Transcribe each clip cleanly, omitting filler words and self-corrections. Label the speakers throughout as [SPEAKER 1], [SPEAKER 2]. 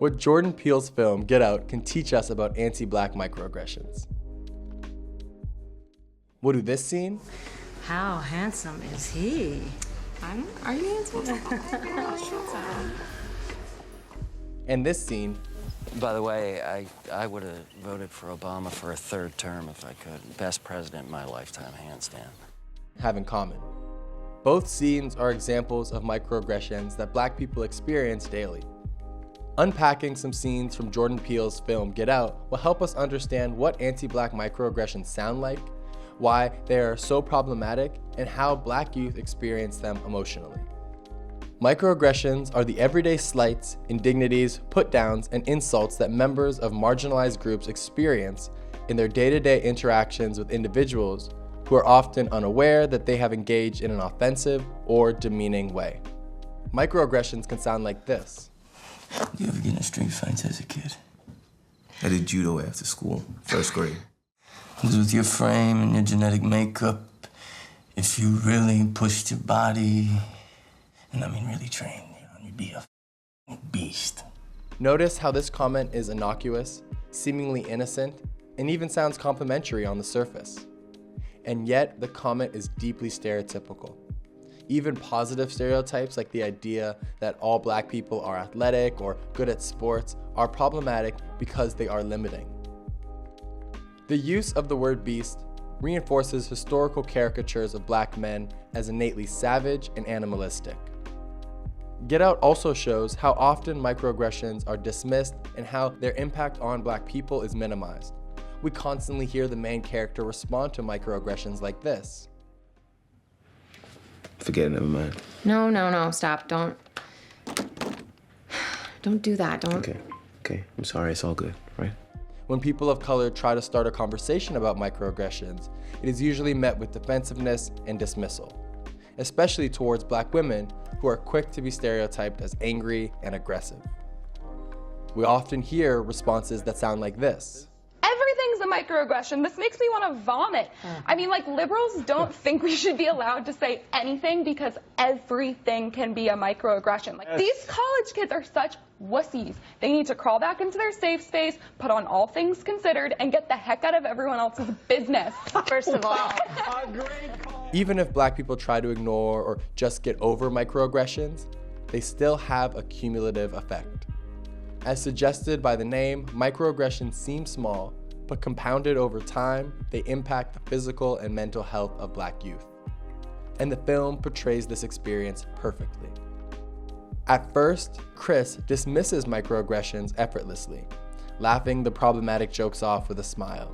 [SPEAKER 1] what Jordan Peele's film Get Out can teach us about anti-Black microaggressions. What do this scene?
[SPEAKER 2] How handsome is he?
[SPEAKER 3] Are you handsome?
[SPEAKER 1] And this scene.
[SPEAKER 4] By the way, I would have voted for Obama for a third term if I could. Best president in my lifetime, hands down.
[SPEAKER 1] Have in common. Both scenes are examples of microaggressions that Black people experience daily. Unpacking some scenes from Jordan Peele's film Get Out will help us understand what anti-Black microaggressions sound like, why they are so problematic, and how Black youth experience them emotionally. Microaggressions are the everyday slights, indignities, put-downs, and insults that members of marginalized groups experience in their day-to-day interactions with individuals who are often unaware that they have engaged in an offensive or demeaning way. Microaggressions can sound like this.
[SPEAKER 5] You ever get in street fights as a kid? I did judo after school, first grade. With your frame and your genetic makeup, if you really pushed your body, and I mean really trained, you'd be a beast.
[SPEAKER 1] Notice how this comment is innocuous, seemingly innocent, and even sounds complimentary on the surface. And yet, the comment is deeply stereotypical. Even positive stereotypes like the idea that all Black people are athletic or good at sports are problematic because they are limiting. The use of the word beast reinforces historical caricatures of Black men as innately savage and animalistic. Get Out also shows how often microaggressions are dismissed and how their impact on Black people is minimized. We constantly hear the main character respond to microaggressions like this.
[SPEAKER 5] Forget it, never mind.
[SPEAKER 3] No, stop. Don't do that, don't.
[SPEAKER 5] Okay, I'm sorry, it's all good, right?
[SPEAKER 1] When people of color try to start a conversation about microaggressions, it is usually met with defensiveness and dismissal, especially towards Black women who are quick to be stereotyped as angry and aggressive. We often hear responses that sound like this.
[SPEAKER 6] Everything's a microaggression. This makes me want to vomit. I mean, like, liberals don't think we should be allowed to say anything because everything can be a microaggression. Like, these college kids are such wussies. They need to crawl back into their safe space, put on All Things Considered, and get the heck out of everyone else's business.
[SPEAKER 2] First of all,
[SPEAKER 1] Even if Black people try to ignore or just get over microaggressions, they still have a cumulative effect. As suggested by the name, microaggressions seem small, but compounded over time, they impact the physical and mental health of Black youth. And the film portrays this experience perfectly. At first, Chris dismisses microaggressions effortlessly, laughing the problematic jokes off with a smile.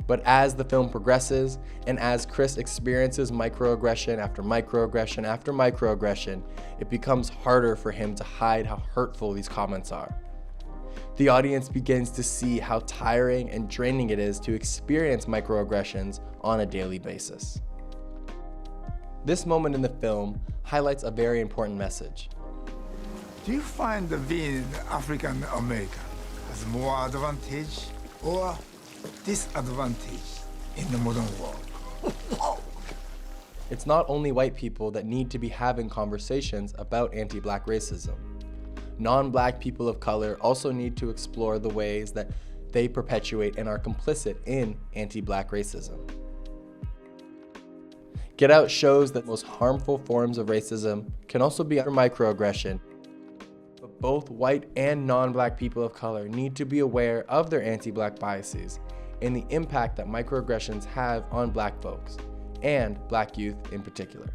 [SPEAKER 1] But as the film progresses, and as Chris experiences microaggression after microaggression after microaggression, it becomes harder for him to hide how hurtful these comments are. The audience begins to see how tiring and draining it is to experience microaggressions on a daily basis. This moment in the film highlights a very important message.
[SPEAKER 7] Do you find being African American has more advantage or disadvantage in the modern world?
[SPEAKER 1] It's not only white people that need to be having conversations about anti-Black racism. Non-Black people of color also need to explore the ways that they perpetuate and are complicit in anti-Black racism. Get Out shows that most harmful forms of racism can also be under microaggression. But both white and non-Black people of color need to be aware of their anti-Black biases and the impact that microaggressions have on Black folks, and Black youth in particular.